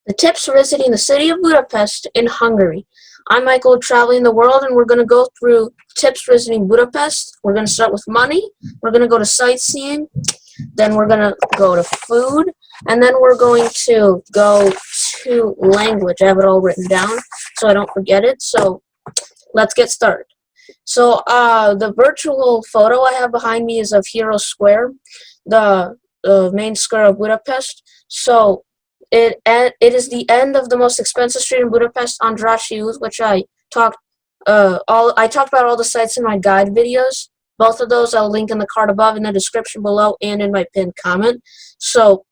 The tips for visiting the city of Budapest in Hungary. I'm Michael, traveling the world, and we're going to go through tips for visiting Budapest. We're going to start with money. We're going to go to sightseeing. Then we're going to go to food. And then we're going to go to language. I have it all written down so I don't forget it. So let's get started. So the virtual photo I have behind me is of Hero Square, the main square of Budapest. So it is the end of the most expensive street in Budapest, Andrássy út, which I talked about all the sites in my guide videos. Both of those I'll link in the card above, in the description below, and in my pinned comment. So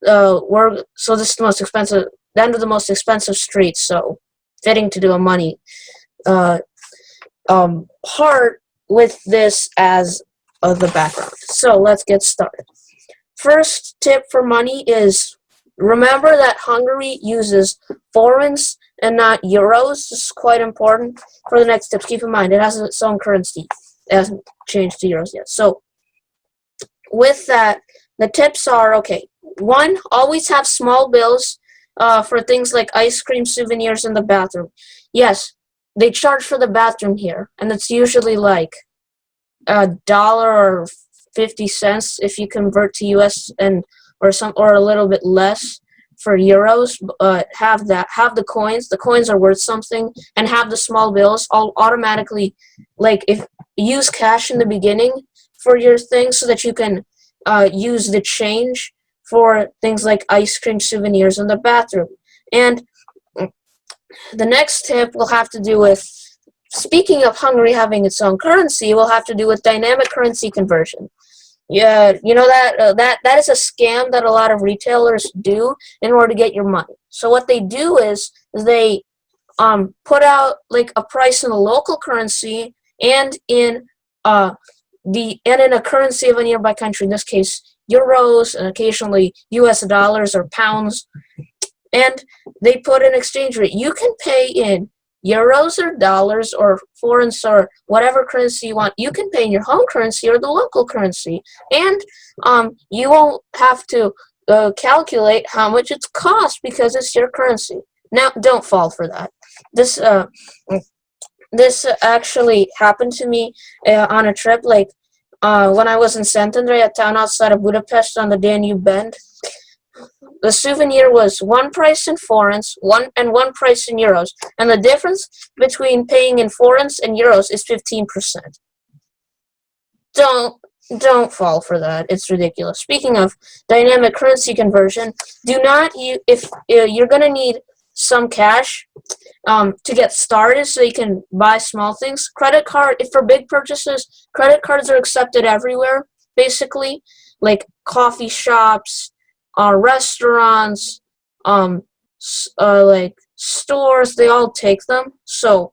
this is the most expensive, the end of the most expensive street. So fitting to do a money part with this as the background. So let's get started. First tip for money is remember that Hungary uses forints and not euros. This is quite important for the next tips. Keep in mind, it has its own currency. It hasn't changed to euros yet. So with that, the tips are, okay, one, always have small bills for things like ice cream, souvenirs, in the bathroom. Yes, they charge for the bathroom here, and it's usually like $1 or 50 cents if you convert to US, or a little bit less for euros. Have the coins. The coins are worth something, and have the small bills. I'll automatically, like, if use cash in the beginning for your thing so that you can use the change for things like ice cream, souvenirs in the bathroom. And the next tip will have to do with, speaking of Hungary having its own currency, will have to do with dynamic currency conversion. Yeah, you know that is a scam that a lot of retailers do in order to get your money. So what they do is they put out like a price in the local currency and in a currency of a nearby country. In this case, euros, and occasionally US dollars or pounds. And they put an exchange rate. You can pay in euros or dollars or forints or whatever currency you want. You can pay in your home currency or the local currency, and you won't have to calculate how much it's cost because it's your currency. Now, don't fall for that. This actually happened to me on a trip, like when I was in Szentendre, a town outside of Budapest on the Danube Bend. The souvenir was one price in forints, one price in euros, and the difference between paying in forints and euros is 15%. Don't fall for that. It's ridiculous. Speaking of dynamic currency conversion, if you're gonna need some cash to get started so you can buy small things. If for big purchases, credit cards are accepted everywhere, basically, like coffee shops, restaurants, like stores, they all take them. So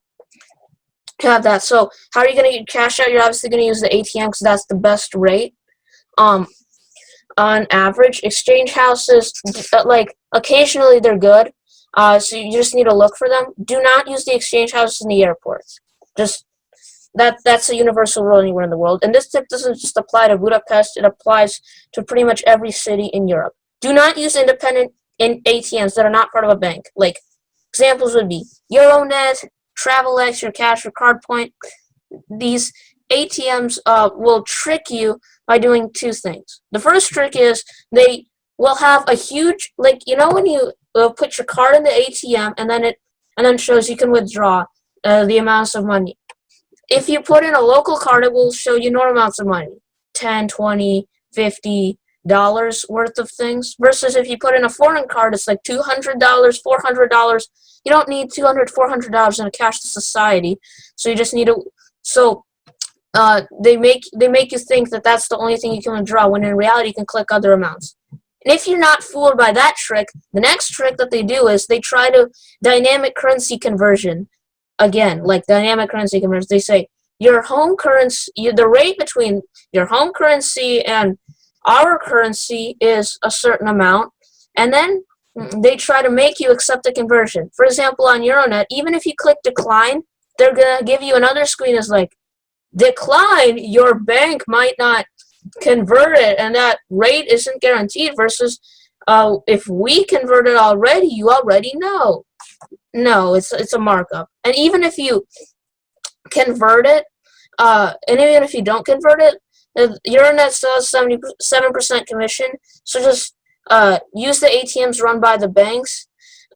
have that. So how are you going to get cash out? You're obviously going to use the ATM because that's the best rate. On average, exchange houses, like occasionally they're good. So you just need to look for them. Do not use the exchange houses in the airports. That's a universal rule anywhere in the world. And this tip doesn't just apply to Budapest. It applies to pretty much every city in Europe. Do not use independent ATMs that are not part of a bank. Like, examples would be Euronet, Travel&X, your cash or card point. These ATMs will trick you by doing two things. The first trick is they will have a huge, like, you know when you put your card in the ATM and then shows you can withdraw the amounts of money. If you put in a local card, it will show you normal amounts of money, $10, $20, $50 worth of things, versus if you put in a foreign card, it's like $200, $400. You don't need $200, $400 in a cashless society, so you just need to. So they make you think that that's the only thing you can withdraw, when in reality you can click other amounts. And if you're not fooled by that trick, the next trick that they do is they try to dynamic currency conversion. Again, like dynamic currency conversion, they say your home currency, the rate between your home currency and our currency is a certain amount, and then they try to make you accept the conversion. For example, on Euronet, even if you click decline, they're gonna give you another screen that's like, decline, your bank might not convert it, and that rate isn't guaranteed, versus If we converted already, you already know. No, it's a markup. And even if you convert it, and even if you don't convert it, your internet still has 77% commission. So just use the ATMs run by the banks.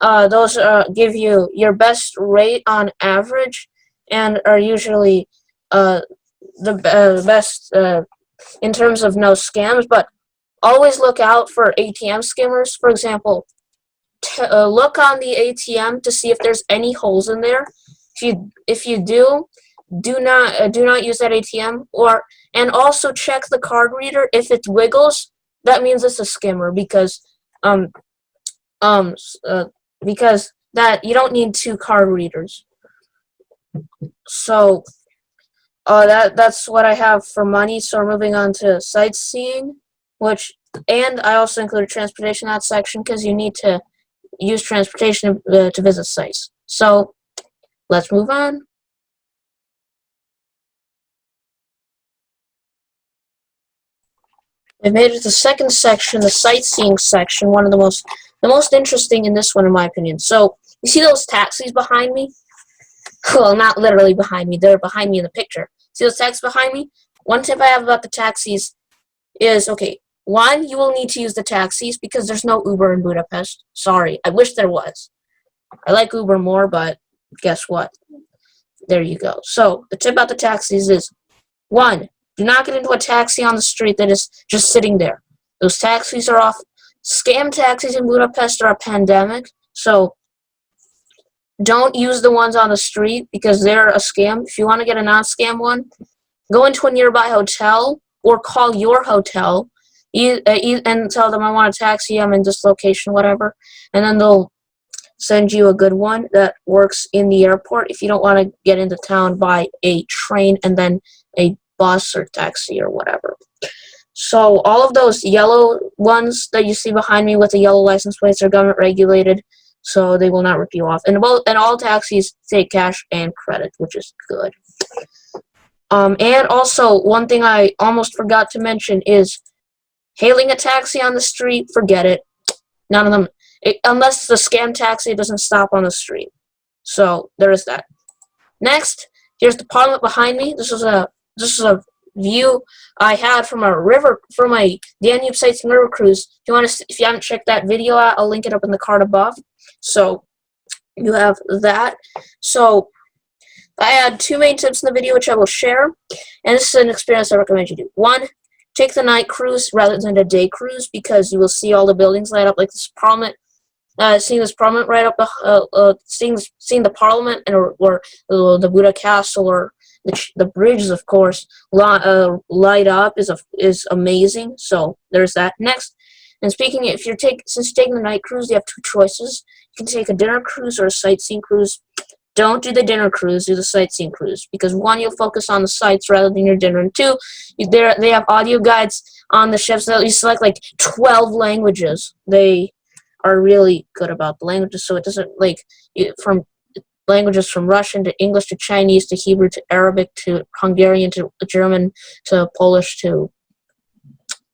Those give you your best rate on average, and are usually the best in terms of no scams. But always look out for ATM skimmers. For example, look on the ATM to see if there's any holes in there. If you do not use that ATM. And also check the card reader. If it wiggles, that means it's a skimmer, because um um uh, because that you don't need two card readers. So that's what I have for money. So we're moving on to sightseeing, and I also included transportation in that section because you need to use transportation to visit sites. So let's move on. We made it to the second section, the sightseeing section, one of the most interesting in this one, in my opinion. So you see those taxis behind me? Well, not literally behind me, they're behind me in the picture. See those taxis behind me? One tip I have about the taxis is, okay, one, you will need to use the taxis because there's no Uber in Budapest. Sorry, I wish there was. I like Uber more, but guess what? There you go. So the tip about the taxis is, one, do not get into a taxi on the street that is just sitting there. Those taxis are off. Scam taxis in Budapest are a pandemic, so don't use the ones on the street because they're a scam. If you want to get a non-scam one, go into a nearby hotel or call your hotel and tell them I want a taxi, I'm in this location, whatever, and then they'll send you a good one that works in the airport if you don't want to get into town by a train and then a bus or taxi or whatever. So all of those yellow ones that you see behind me with the yellow license plates are government regulated, so they will not rip you off. And all taxis take cash and credit, which is good. And also, one thing I almost forgot to mention is hailing a taxi on the street, forget it. None of them, unless the scam taxi doesn't stop on the street. So there is that. Next, here's the Parliament behind me. This is a view I had from a Danube sightseeing river cruise. If you haven't checked that video out, I'll link it up in the card above. So you have that. So I had two main tips in the video which I will share, and this is an experience I recommend you do. One, take the night cruise rather than a day cruise because you will see all the buildings light up like this Parliament. Seeing this Parliament right up, seeing the Parliament or the Buda Castle or the bridges, of course, light up is amazing. So there's that. Next, and since you're taking the night cruise, you have two choices. You can take a dinner cruise or a sightseeing cruise. Don't do the dinner cruise, do the sightseeing cruise, because one, you'll focus on the sights rather than your dinner, and two, they have audio guides on the ships that you select like 12 languages. They are really good about the languages, so it doesn't from languages from Russian to English to Chinese to Hebrew to Arabic to Hungarian to German to Polish to,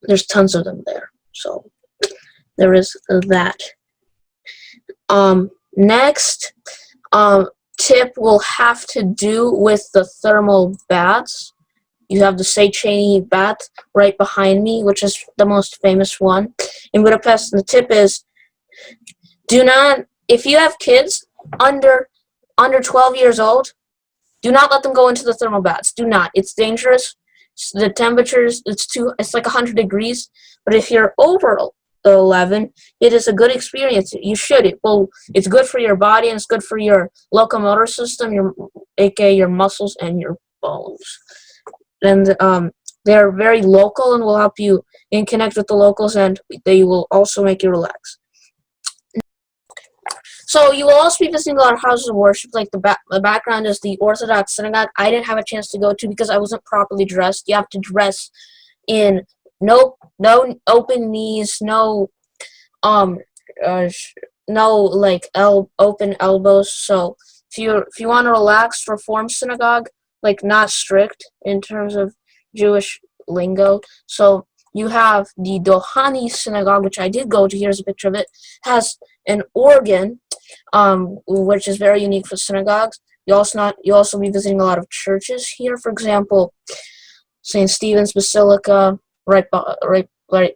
there's tons of them there. So there is that. Next tip will have to do with the thermal baths. You have the Széchenyi bath right behind me, which is the most famous one in Budapest. And the tip is, if you have kids under 12 years old, do not let them go into the thermal baths. Do not. It's dangerous. The temperatures, it's like 100 degrees. But if you're over 11, it is a good experience. You should. It's good for your body, and it's good for your locomotor system, aka your muscles and your bones. And they're very local and will help you connect with the locals, and they will also make you relax. So you will also be visiting a lot of houses of worship. Like the background is the Orthodox synagogue. I didn't have a chance to go to because I wasn't properly dressed. You have to dress in no open knees, no open elbows. So if you want to relax, Reform synagogue, like not strict in terms of Jewish lingo. So you have the Dohani synagogue, which I did go to. Here's a picture of it. Has an organ, which is very unique for synagogues. You also be visiting a lot of churches here. For example, St. Stephen's Basilica, right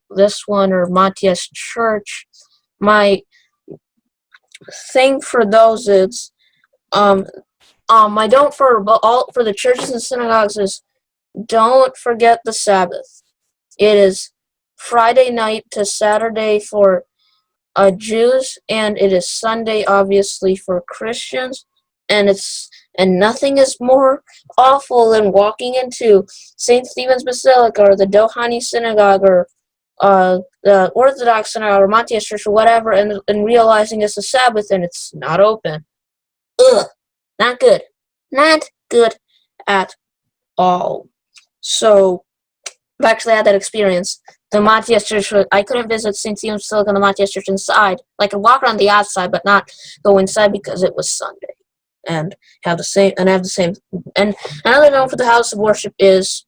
this one, or Matthias Church. My thing for those is I don't for the churches and synagogues is don't forget the Sabbath. It is Friday night to Saturday for Jews, and it is Sunday obviously for Christians, and nothing is more awful than walking into St. Stephen's Basilica or the Dohani Synagogue or the Orthodox Synagogue or Matthias Church or whatever, and realizing it's a Sabbath and it's not open. Ugh, not good. Not good at all. So, I've actually had that experience. The Matthias Church, I couldn't visit St. Stephen's Basilica and the Matthias Church inside. I could walk around the outside, but not go inside because it was Sunday. And have the same. And another note for the house of worship is,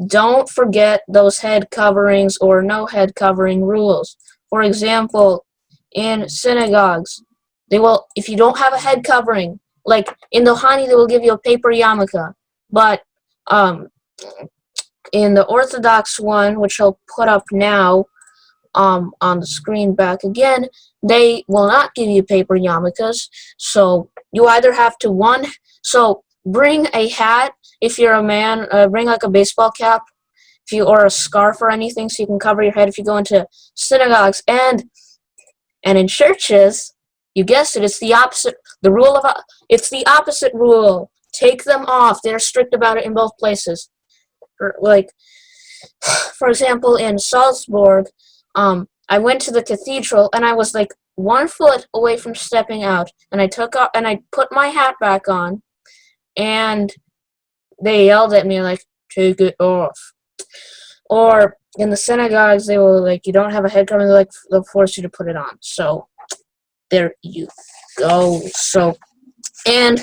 don't forget those head coverings or no head covering rules. For example, in synagogues, if you don't have a head covering, like in the Hani, they will give you a paper yarmulke, but in the Orthodox one, which I'll put up now on the screen back again, they will not give you paper yarmulkes. So you either have to bring a hat if you're a man, bring like a baseball cap, or a scarf or anything, so you can cover your head if you go into synagogues and in churches. You guessed it, it's the opposite. It's the opposite rule. Take them off. They're strict about it in both places. For example, in Salzburg, I went to the cathedral and I was like 1 foot away from stepping out, and I put my hat back on, and they yelled at me like, "Take it off." Or in the synagogues, they will like, you don't have a head covering, they'll force you to put it on. So there you go. So and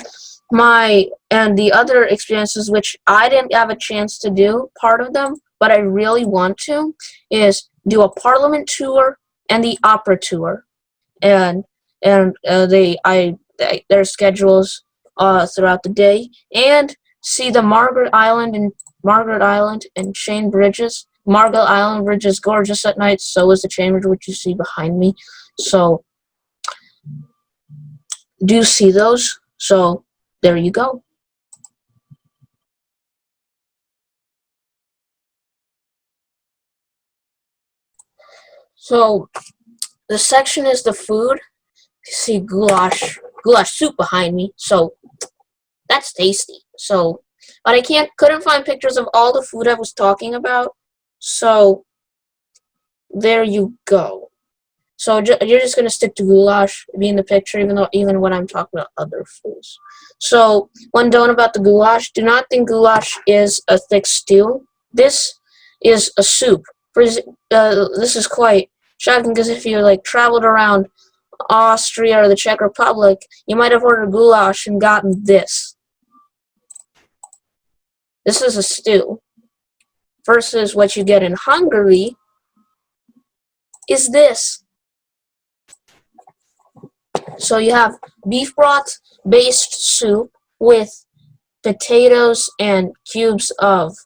the other experiences which I didn't have a chance to do, part of them, but I really want to, is do a Parliament tour and the opera tour, and their schedules throughout the day, and see the Margaret Island and Chain Bridges. Margaret Island Bridge is gorgeous at night. So is the Chain Bridge, which you see behind me. So do see those. So there you go. So the section is the food. You see goulash soup behind me. So that's tasty. So, but I couldn't find pictures of all the food I was talking about. So there you go. So you're just gonna stick to goulash being the picture, even when I'm talking about other foods. So one note about the goulash: do not think goulash is a thick stew. This is a soup. This is quite shocking because if you traveled around Austria or the Czech Republic, you might have ordered goulash and gotten this. This is a stew. Versus what you get in Hungary is this. So you have beef broth based soup with potatoes and cubes of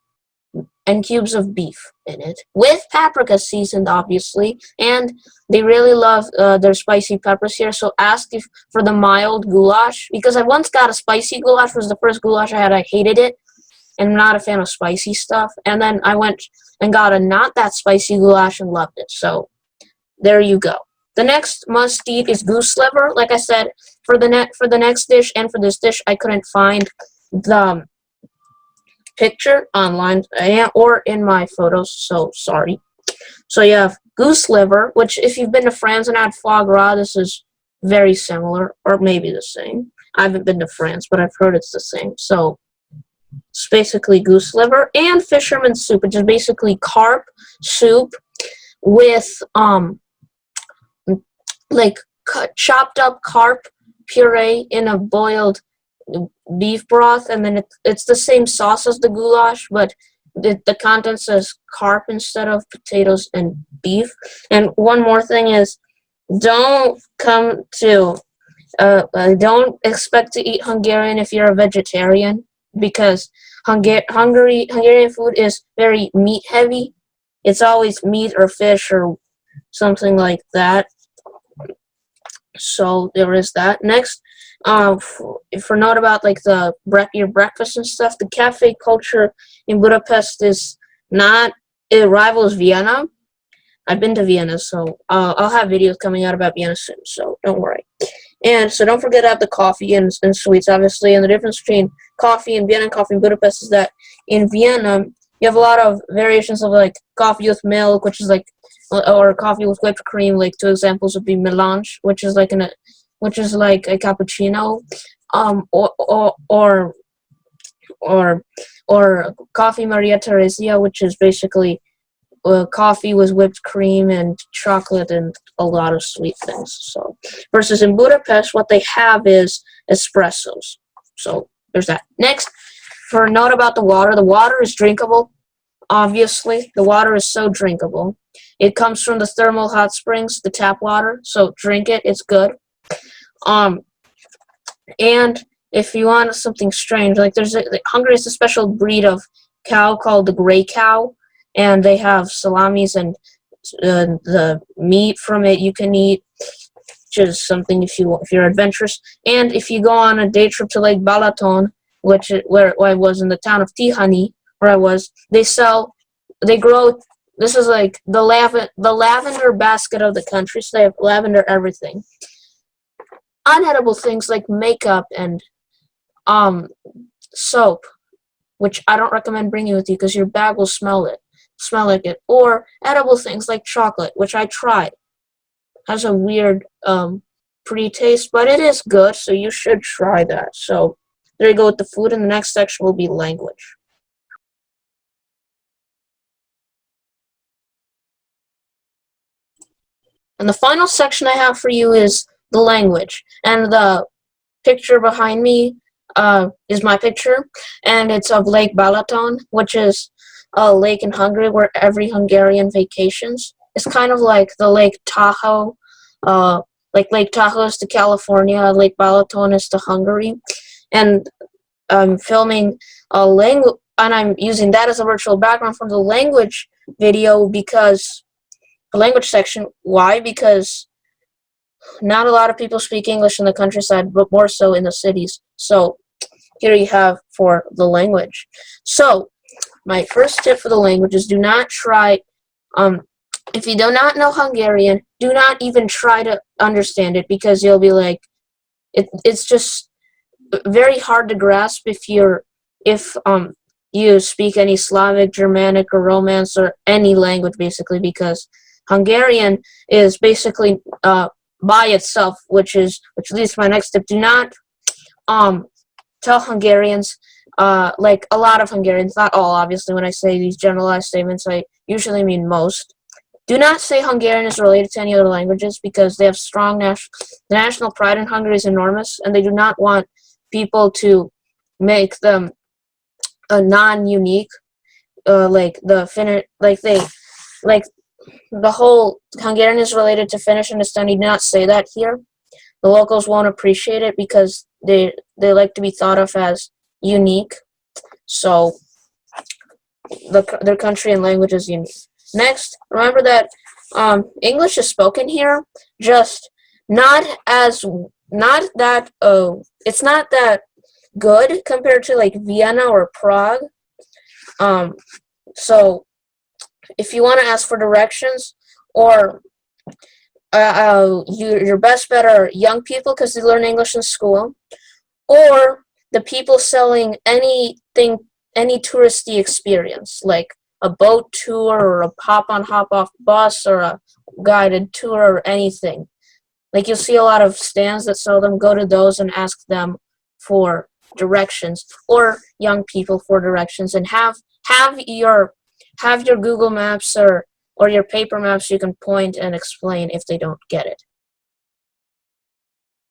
beef in it, with paprika seasoned, obviously, and they really love their spicy peppers here. So ask for the mild goulash, because I once got a spicy goulash. It was the first goulash I had. I hated it, and I'm not a fan of spicy stuff. And then I went and got a not that spicy goulash and loved it. So there you go. The next must-eat is goose liver. Like I said, for the next dish and for this dish, I couldn't find the picture online or in my photos, so sorry. So you have goose liver, which if you've been to France and had foie gras, this is very similar, or maybe the same. I haven't been to France, but I've heard it's the same. So it's basically goose liver, and fisherman's soup, which is basically carp soup with chopped up carp puree in a boiled beef broth, and then it's the same sauce as the goulash, but the content says carp instead of potatoes and beef. And one more thing is, don't come to don't expect to eat Hungarian if you're a vegetarian, because Hungarian food is very meat heavy. It's always meat or fish or something like that. So there is that. Next, for note about like your breakfast and stuff, the cafe culture in Budapest is not, it rivals Vienna. I've been to Vienna, so I'll have videos coming out about Vienna soon, so don't worry. And so don't forget to have the coffee and sweets, obviously. And the difference between coffee in Vienna and coffee in Budapest is that in Vienna, you have a lot of variations of like coffee with milk, which is like, or coffee with whipped cream. Like two examples would be melange, which is like a cappuccino, or coffee Maria Theresia, which is basically coffee with whipped cream and chocolate and a lot of sweet things. So, versus in Budapest, what they have is espressos. So there's that. Next, for a note about the water is drinkable. Obviously, the water is so drinkable. It comes from the thermal hot springs, the tap water. So drink it; it's good. And if you want something strange, like Hungary is a special breed of cow called the gray cow, and they have salamis and the meat from it you can eat, which is something if you're adventurous. And if you go on a day trip to Lake Balaton, where I was in the town of Tihany, where I was, they grow. This is like the lavender basket of the country. So they have lavender everything. Unedible things like makeup and soap, which I don't recommend bringing with you because your bag will smell like it. Or edible things like chocolate, which I tried. Has a weird pre-taste, but it is good, so you should try that. So there you go with the food, and the next section will be language. And the final section I have for you is the language. And the picture behind me is my picture, and it's of Lake Balaton, which is a lake in Hungary where every Hungarian vacations. It's kind of like the Lake Tahoe. Like Lake Tahoe is to California, Lake Balaton is to Hungary. And I'm filming a language, and I'm using that as a virtual background for the language video because the language section. Why? Because not a lot of people speak English in the countryside, but more so in the cities. So here you have for the language. So my first tip for the language is do not try, if you do not know Hungarian, do not even try to understand it, because you'll be like, it's just very hard to grasp if you speak any Slavic, Germanic, or Romance, or any language basically, because Hungarian is basically by itself, which leads to my next tip. Do not tell Hungarians, like a lot of Hungarians, not all obviously, when I say these generalized statements, I usually mean most. Do not say Hungarian is related to any other languages, because they have strong national pride in Hungary is enormous, and they do not want people to make them a non-unique, like the Finnish, like the whole Hungarian is related to Finnish and Estonian. Do not say that here. The locals won't appreciate it because they like to be thought of as unique. So their country and language is unique. Next, remember that English is spoken here, just it's not that good compared to like Vienna or Prague. So if you want to ask for directions, or your best bet are young people because they learn English in school, or the people selling any touristy experience, like a boat tour or a hop-on hop-off bus or a guided tour or anything. Like you'll see a lot of stands that sell them. Go to those and ask them for directions, or young people for directions, and have your Google Maps or your paper maps you can point and explain if they don't get it.